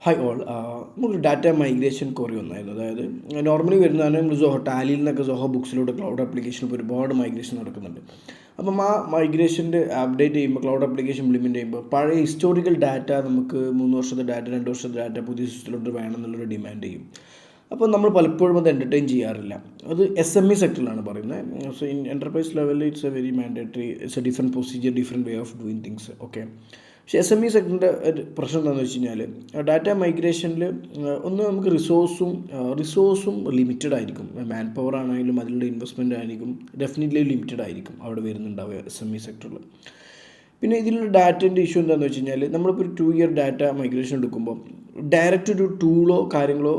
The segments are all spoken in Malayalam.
Hi all. നമുക്ക് ഡാറ്റ മൈഗ്രേഷൻ കുറേ ഒന്നായിരുന്നു. അതായത് നോർമലി വരുന്നതാണ് നമ്മൾ ടാലിയിൽ നിന്നൊക്കെ ബുക്സിലൂടെ ക്ലൗഡ് ആപ്ലിക്കേഷനിൽ ഒരുപാട് മൈഗ്രേഷൻ നടക്കുന്നുണ്ട്. അപ്പം ആ മൈഗ്രേഷൻ്റെ അപ്ഡേറ്റ് ചെയ്യുമ്പോൾ ക്ലൗഡ് ആപ്ലിക്കേഷൻ ഇംപ്ലിമെൻറ്റ് ചെയ്യുമ്പോൾ പഴയ ഹിസ്റ്റോറിക്കൽ ഡാറ്റ നമുക്ക് 3 വർഷത്തെ ഡാറ്റ 2 വർഷത്തെ ഡാറ്റ പുതിയ സിസ്റ്റത്തിലോട്ട് വേണം എന്നുള്ളൊരു ഡിമാൻഡ് ചെയ്യും. അപ്പോൾ നമ്മൾ പലപ്പോഴും അത് എൻ്റർടൈൻ ചെയ്യാറില്ല. അത് SME സെക്ടറിലാണ് പറയുന്നത്. സോ ഇൻ എൻ്റർപ്രൈസ് ലെവലിൽ it's A very mandatory, it's A different procedure, different way of doing things. Okay. പക്ഷേ SME സെക്ടറിൻ്റെ ഒരു പ്രശ്നം എന്താണെന്ന് വെച്ച് കഴിഞ്ഞാൽ ഡാറ്റ മൈഗ്രേഷനിൽ ഒന്ന് നമുക്ക് റിസോഴ്സും ലിമിറ്റഡ് ആയിരിക്കും. മാൻ പവർ ആണെങ്കിലും അതിലുള്ള ഇൻവെസ്റ്റ്മെൻറ്റ് ആയിരിക്കും ഡെഫിനറ്റ്ലി ലിമിറ്റഡ് ആയിരിക്കും അവിടെ വരുന്നുണ്ടാവുക SME സെക്ടറിൽ. പിന്നെ ഇതിലുള്ള ഡാറ്റേൻ്റെ ഇഷ്യൂ എന്താണെന്ന് വെച്ച് കഴിഞ്ഞാൽ നമ്മളിപ്പോൾ ഒരു 2 ഇയർ ഡാറ്റ മൈഗ്രേഷൻ എടുക്കുമ്പോൾ ഡയറക്റ്റ് ഒരു ടൂളോ കാര്യങ്ങളോ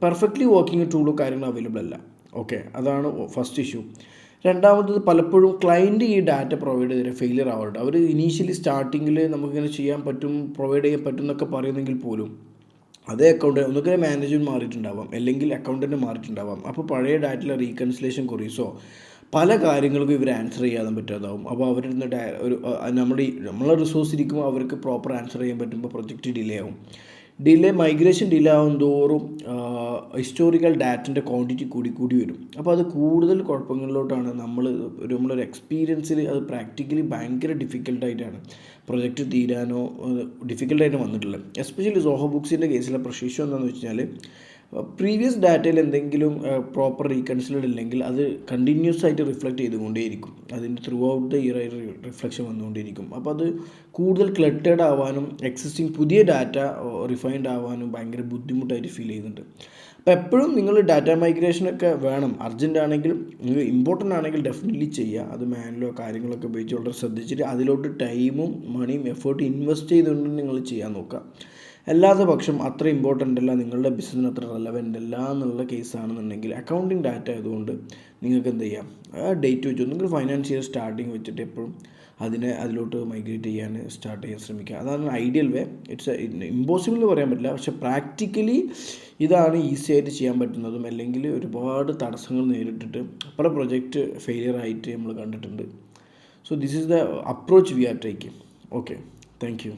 പെർഫെക്റ്റ്ലി വർക്കിംഗ് ടൂളോ കാര്യങ്ങളോ അവൈലബിൾ അല്ല. ഓക്കെ, അതാണ് ഫസ്റ്റ് ഇഷ്യൂ. രണ്ടാമത്തത് പലപ്പോഴും ക്ലയൻറ്റ് ഈ ഡാറ്റ പ്രൊവൈഡ് ചെയ്തിട്ട് ഫെയിലിയർ ആവാറുണ്ട്. അവർ ഇനീഷ്യലി സ്റ്റാർട്ടിങ്ങിൽ നമുക്കിങ്ങനെ ചെയ്യാൻ പറ്റും, പ്രൊവൈഡ് ചെയ്യാൻ പറ്റും എന്നൊക്കെ പറയുന്നെങ്കിൽ പോലും അതേ അക്കൗണ്ട് ഒന്നുകിൽ മാനേജ്മെൻറ്റ് മാറിയിട്ടുണ്ടാവാം, അല്ലെങ്കിൽ അക്കൗണ്ടൻറ്റ് മാറിയിട്ടുണ്ടാവാം. അപ്പോൾ പഴയ ഡാറ്റയിലെ റീകൺസിലേഷൻ കുറീസോ പല കാര്യങ്ങൾക്കും ഇവർ ആൻസർ ചെയ്യാൻ പറ്റാതാവും. അപ്പോൾ അവരിന്ന് നമ്മളെ റിസോഴ്സ് ഇരിക്കുമ്പോൾ അവർക്ക് പ്രോപ്പർ ആൻസർ ചെയ്യാൻ പറ്റുമ്പോൾ പ്രൊജക്റ്റ് ഡിലേ ആവും. മൈഗ്രേഷൻ ഡിലേ ആവും തോറും ഹിസ്റ്റോറിക്കൽ ഡാറ്റൻ്റെ ക്വാണ്ടിറ്റി കൂടി വരും. അപ്പോൾ അത് കൂടുതൽ കുഴപ്പങ്ങളിലോട്ടാണ് നമ്മളൊരു എക്സ്പീരിയൻസിൽ അത് പ്രാക്ടിക്കലി ഭയങ്കര ഡിഫിക്കൽട്ടായിട്ടാണ് പ്രൊജക്റ്റ് തീരാനോ ഡിഫിക്കൽട്ടായിട്ട് വന്നിട്ടുള്ളത്. എസ്പെഷ്യലി ബുക്സിൻ്റെ കേസിലെ പ്രശ്നം എന്താണെന്ന് വെച്ച് കഴിഞ്ഞാൽ പ്രീവിയസ് ഡാറ്റയിൽ എന്തെങ്കിലും പ്രോപ്പർ റീകൺസിലേർഡ് ഇല്ലെങ്കിൽ അത് കണ്ടിന്യൂസ് ആയിട്ട് റിഫ്ലക്റ്റ് ചെയ്തുകൊണ്ടേയിരിക്കും. അതിൻ്റെ through out the year reflection വന്നുകൊണ്ടിരിക്കും. അപ്പോൾ അത് കൂടുതൽ ക്ലട്ടേഡ് ആവാനും എക്സിസ്റ്റിംഗ് പുതിയ ഡാറ്റ റിഫൈൻഡ് ആവാനും ഭയങ്കര ബുദ്ധിമുട്ടായിട്ട് ഫീൽ ചെയ്യുന്നുണ്ട്. അപ്പോൾ എപ്പോഴും നിങ്ങൾ ഡാറ്റ മൈഗ്രേഷനൊക്കെ വേണം, അർജൻറ്റ് ആണെങ്കിലും നിങ്ങൾ ഇമ്പോർട്ടൻ്റ് ആണെങ്കിൽ ഡെഫിനറ്റ്ലി ചെയ്യുക. അത് മാനുവലോ കാര്യങ്ങളൊക്കെ ഉപയോഗിച്ച് വളരെ ശ്രദ്ധിച്ചിട്ട് അതിലോട്ട് ടൈമും മണിയും എഫേർട്ടും ഇൻവെസ്റ്റ് ചെയ്തുകൊണ്ട് നിങ്ങൾ ചെയ്യാൻ നോക്കുക. അല്ലാത്ത പക്ഷം അത്ര ഇമ്പോർട്ടൻ്റ് അല്ല, നിങ്ങളുടെ ബിസിനസ്സിന് അത്ര റെലവൻ്റ് അല്ല എന്നുള്ള കേസാണെന്നുണ്ടെങ്കിൽ അക്കൗണ്ടിങ് ഡാറ്റ ആയതുകൊണ്ട് നിങ്ങൾക്ക് എന്ത് ചെയ്യാം, ഡേറ്റ് വെച്ച് നിങ്ങൾ ഫൈനാൻഷ്യൽ സ്റ്റാർട്ടിങ് വെച്ചിട്ട് എപ്പോഴും അതിലോട്ട് മൈഗ്രേറ്റ് സ്റ്റാർട്ട് ചെയ്യാൻ ശ്രമിക്കുക. അതാണ് ഐഡിയൽ വേ. ഇറ്റ്സ് ഇമ്പോസിബിൾ എന്ന് പറയാൻ പറ്റില്ല, പക്ഷേ പ്രാക്ടിക്കലി ഇതാണ് ഈസി ആയിട്ട് ചെയ്യാൻ പറ്റുന്നതും. അല്ലെങ്കിൽ ഒരുപാട് തടസ്സങ്ങൾ നേരിട്ടിട്ട് പല പ്രൊജക്റ്റ് ഫെയിലിയർ ആയിട്ട് നമ്മൾ കണ്ടിട്ടുണ്ട്. So this is the approach we are taking. Okay, thank U.